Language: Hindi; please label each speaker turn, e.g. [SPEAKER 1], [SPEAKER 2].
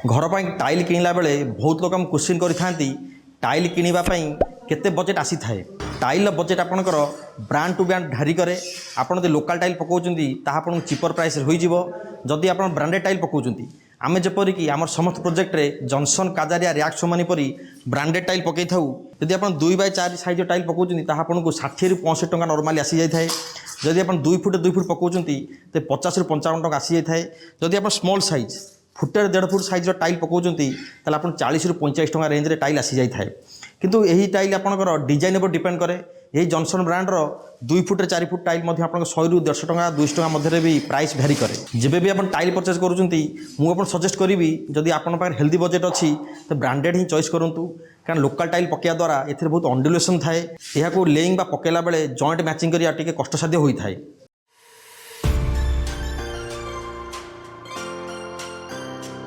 [SPEAKER 1] घर पर टाइल किणला बेले बहुत लोग क्वेश्चन करि टाइल किणवाई केते बजेट आसी थाए। टाइल बजेट आपणकर ब्रांड टू ब्रांड ढारी करे। आपड़ जो लोकाल टाइल पकाउछन्ती ताहा आपन चिपर प्राइस होइजिवो। जदि आप ब्रांडेड टाइल पकाउछन्ती आमे जेपरिक आम समस्त प्रोजेक्ट रे जॉनसन काजारिया रियाक्ट सोमानी परी ब्रांडेड टाइल पकई थाउ। जदि आप 2x4 साइज टाइल पकाउछन्ती ताहा आपन को 60 रु 65 टंका नॉर्मली आसी जाय थाए। जदि आप 2 फुट 2 फुट पकाउछन्ती तो 50 रु 55 टंका आसी जाय थाए। जदि आप स्मॉल साइज फुटे 1.5 फुट साइज टाइल पकाउछन्ती ताले आप 40 रु 45 टंका रेंज रे टाइल आसी जाय थाए। किंतु यही टाइल आपंकर डिजाइन पर डिपेंड करे। यही जॉनसन ब्रांडर 2 फुट 4 फुट टाइल आप 100 रु 150 टंका 200 टंका मध्य भी प्राइस भैरी करे। जब भी आप टाइल परचेज करुँच सजेस्ट करी जदि आपन पाखे हेल्दी बजेट अच्छी तो ब्रांडेड ही चॉइस करूँ। कारण लोकल टाइल पकड़ा द्वारा एथिरे बहुत अंडुलेसन थाए। यह लेइंग बा पकेला बेले जॉइंट मैचिंग करिया टिके कष्टसाध्य होई थाए।